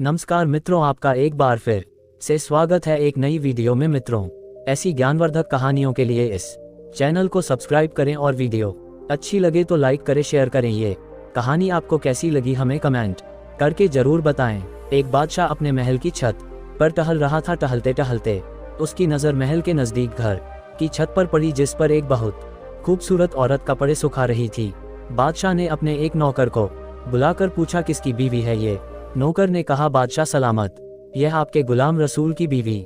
नमस्कार मित्रों, आपका एक बार फिर से स्वागत है एक नई वीडियो में। मित्रों, ऐसी ज्ञानवर्धक कहानियों के लिए इस चैनल को सब्सक्राइब करें और वीडियो अच्छी लगे तो लाइक करें, शेयर करें। ये कहानी आपको कैसी लगी हमें कमेंट करके जरूर बताएं। एक बादशाह अपने महल की छत पर टहल रहा था। टहलते टहलते उसकी नज़र महल के नज़दीक घर की छत पर पड़ी, जिस पर एक बहुत खूबसूरत औरत कपड़े सुखा रही थी। बादशाह ने अपने एक नौकर को बुलाकर पूछा, किसकी बीवी है ये? नौकर ने कहा, बादशाह सलामत, यह आपके गुलाम रसूल की बीवी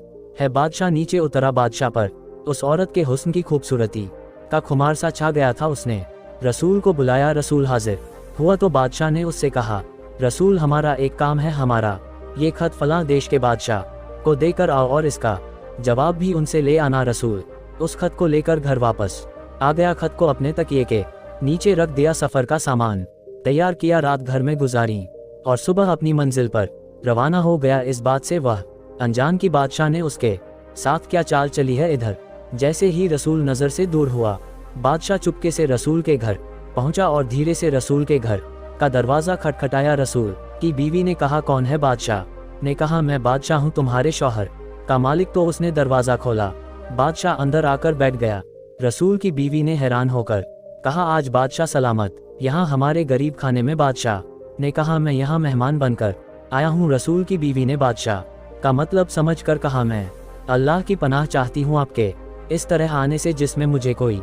है। बादशाह नीचे उतरा। बादशाह पर उस औरत के हुस्न की खूबसूरती का खुमार सा छा गया था। उसने रसूल को बुलाया। रसूल हाजिर हुआ तो बादशाह ने उससे कहा, रसूल, हमारा एक काम है। हमारा ये खत फलां देश के बादशाह को देकर आओ और इसका जवाब भी उनसे ले आना। रसूल उस खत को लेकर घर वापस आ गया। खत को अपने तकिए के नीचे रख दिया। सफर का सामान तैयार किया, रात घर में गुजारी और सुबह अपनी मंजिल पर रवाना हो गया। इस बात से वह अनजान की बादशाह ने उसके साथ क्या चाल चली है। इधर जैसे ही रसूल नज़र से दूर हुआ, बादशाह चुपके से रसूल के घर पहुंचा और धीरे से रसूल के घर का दरवाज़ा खटखटाया। रसूल की बीवी ने कहा, कौन है? बादशाह ने कहा, मैं बादशाह हूँ, तुम्हारे शौहर का मालिक। तो उसने दरवाज़ा खोला। बादशाह अंदर आकर बैठ गया। रसूल की बीवी ने हैरान होकर कहा, आज बादशाह सलामत, यहाँ हमारे गरीब खाने में? बादशाह ने कहा, मैं यहाँ मेहमान बनकर आया हूँ। रसूल की बीवी ने बादशाह का मतलब समझकर कहा, मैं अल्लाह की पनाह चाहती हूँ आपके इस तरह आने से, जिसमें मुझे कोई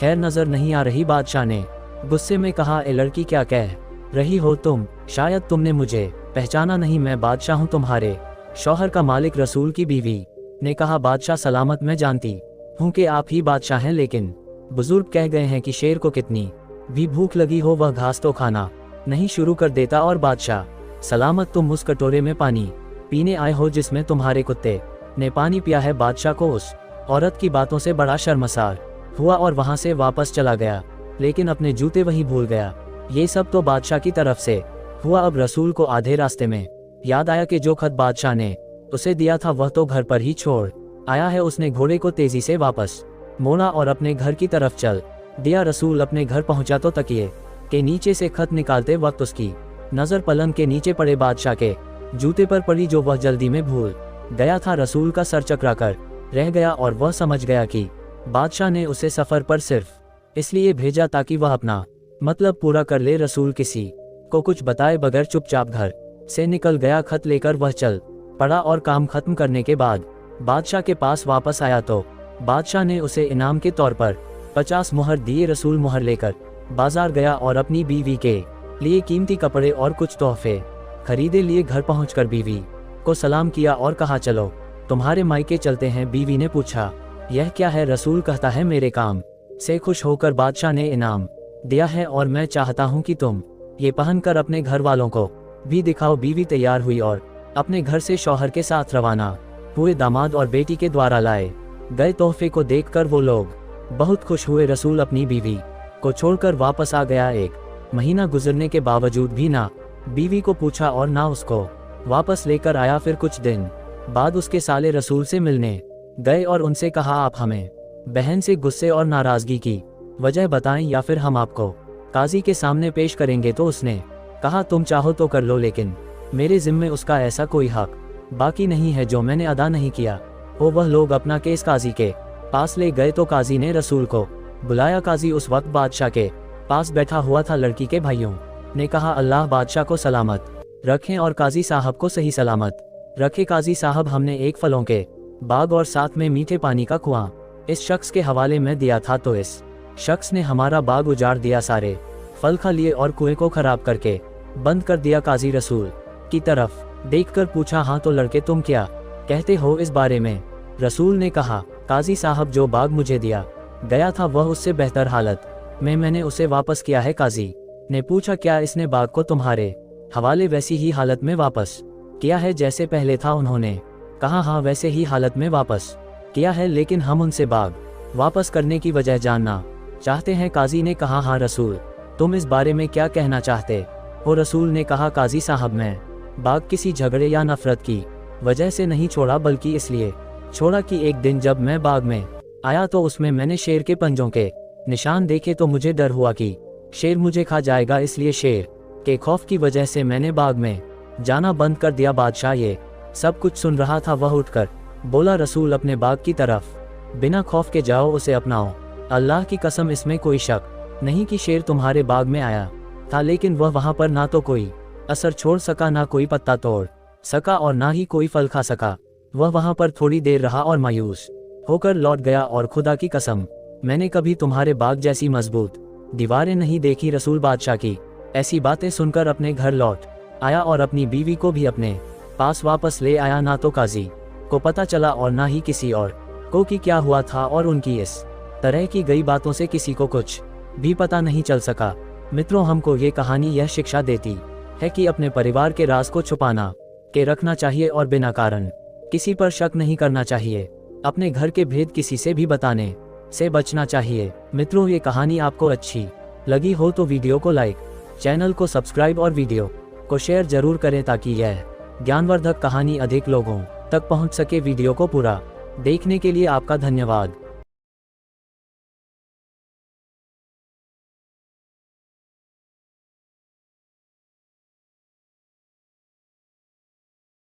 खैर नज़र नहीं आ रही। बादशाह ने गुस्से में कहा, ए लड़की, क्या कह रही हो तुम? शायद तुमने मुझे पहचाना नहीं। मैं बादशाह हूँ, तुम्हारे शौहर का मालिक। रसूल की बीवी ने कहा, बादशाह सलामत, मैं जानती हूँ कि आप ही बादशाह हैं, लेकिन बुजुर्ग कह गए हैं कि शेर को कितनी भी भूख लगी हो वह घास तो खाना नहीं शुरू कर देता। और बादशाह सलामत, तुम उस कटोरे में पानी पीने आए हो जिसमें तुम्हारे कुत्ते ने पानी पिया है। बादशाह को उस औरत की बातों से बड़ा शर्मसार हुआ और वहां से वापस चला गया, लेकिन अपने जूते वहीं भूल गया। ये सब तो बादशाह की तरफ से हुआ। अब रसूल को आधे रास्ते में याद आया कि जो खत बादशाह ने उसे दिया था वह तो घर पर ही छोड़ आया है। उसने घोड़े को तेजी से वापस मोड़ा और अपने घर की तरफ चल दिया। रसूल अपने घर पहुंचा तो तकिए के नीचे से खत निकालते वक्त उसकी नज़र पलंग के नीचे पड़े बादशाह के जूते पर पड़ी, जो वह जल्दी में भूल गया था। रसूल का सर चकरा कर रह गया और वह समझ गया कि बादशाह ने उसे सफ़र पर सिर्फ इसलिए भेजा ताकि वह अपना मतलब पूरा कर ले। रसूल किसी को कुछ बताए बगैर चुपचाप घर से निकल गया। खत लेकर वह चल पड़ा और काम खत्म करने के बाद बादशाह के पास वापस आया तो बादशाह ने उसे इनाम के तौर पर 50 मुहर दिए। रसूल मुहर लेकर बाजार गया और अपनी बीवी के लिए कीमती कपड़े और कुछ तोहफे खरीदे लिए। घर पहुंचकर बीवी को सलाम किया और कहा, चलो तुम्हारे मायके चलते हैं। बीवी ने पूछा, यह क्या है? रसूल कहता है, मेरे काम से खुश होकर बादशाह ने इनाम दिया है और मैं चाहता हूं कि तुम ये पहनकर अपने घर वालों को भी दिखाओ। बीवी तैयार हुई और अपने घर से शौहर के साथ रवाना हुए। दामाद और बेटी के द्वारा लाए गए तोहफे को देखकर वो लोग बहुत खुश हुए। रसूल अपनी बीवी को छोड़कर वापस आ गया। एक महीना गुजरने के बावजूद भी ना बीवी को पूछा और ना उसको वापस लेकर आया। फिर कुछ दिन बाद उसके साले रसूल से मिलने गए और उनसे कहा, आप हमें बहन से गुस्से और नाराजगी की वजह बताएं या फिर हम आपको काजी के सामने पेश करेंगे। तो उसने कहा, तुम चाहो तो कर लो, लेकिन मेरे जिम्मे उसका ऐसा कोई हक बाकी नहीं है जो मैंने अदा नहीं किया हो। वह लोग अपना केस काजी के पास ले गए तो काजी ने रसूल को बुलाया। काजी उस वक्त बादशाह के पास बैठा हुआ था। लड़की के भाइयों ने कहा, अल्लाह बादशाह को सलामत रखें और काजी साहब को सही सलामत रखे। काजी साहब, हमने एक फलों के बाग और साथ में मीठे पानी का कुआं इस शख्स के हवाले में दिया था, तो इस शख्स ने हमारा बाग उजाड़ दिया, सारे फल खा लिए और कुएं को खराब करके बंद कर दिया। काजी रसूल की तरफ देखकर पूछा, हाँ तो लड़के, तुम क्या कहते हो इस बारे में? रसूल ने कहा, काजी साहब, जो बाग मुझे दिया गया था वह उससे बेहतर हालत में मैंने उसे वापस किया है। काजी ने पूछा, क्या इसने बाग को तुम्हारे हवाले वैसी ही हालत में वापस किया है जैसे पहले था? उन्होंने कहा, हाँ वैसे ही हालत में वापस किया है, लेकिन हम उनसे बाग वापस करने की वजह जानना चाहते हैं। काजी ने कहा, हाँ रसूल, तुम इस बारे में क्या कहना चाहते हो? रसूल ने कहा, काजी साहब, मैं बाग किसी झगड़े या नफरत की वजह से नहीं छोड़ा, बल्कि इसलिए छोड़ा कि एक दिन जब मैं बाग में आया तो उसमें मैंने शेर के पंजों के निशान देखे तो मुझे डर हुआ कि शेर मुझे खा जाएगा। इसलिए शेर के खौफ की वजह से मैंने बाग में जाना बंद कर दिया। बादशाह ये सब कुछ सुन रहा था। वह उठकर बोला, रसूल अपने बाग की तरफ बिना खौफ के जाओ, उसे अपनाओ। अल्लाह की कसम इसमें कोई शक नहीं कि शेर तुम्हारे बाग में आया था, लेकिन वह वहां पर ना तो कोई असर छोड़ सका, ना कोई पत्ता तोड़ सका और ना ही कोई फल खा सका। वह वहां पर थोड़ी देर रहा और मायूस होकर लौट गया, और खुदा की कसम मैंने कभी तुम्हारे बाग जैसी मजबूत दीवारें नहीं देखी। रसूल बादशाह की ऐसी बातें सुनकर अपने घर लौट आया और अपनी बीवी को भी अपने पास वापस ले आया। ना तो काजी को पता चला और ना ही किसी और को कि क्या हुआ था, और उनकी इस तरह की गई बातों से किसी को कुछ भी पता नहीं चल सका। मित्रों, हमको ये कहानी यह शिक्षा देती है कि अपने परिवार के राज को छुपाना के रखना चाहिए और बिना कारण किसी पर शक नहीं करना चाहिए। अपने घर के भेद किसी से भी बताने से बचना चाहिए। मित्रों, ये कहानी आपको अच्छी लगी हो तो वीडियो को लाइक, चैनल को सब्सक्राइब और वीडियो को शेयर जरूर करें ताकि यह ज्ञानवर्धक कहानी अधिक लोगों तक पहुंच सके। वीडियो को पूरा देखने के लिए आपका धन्यवाद।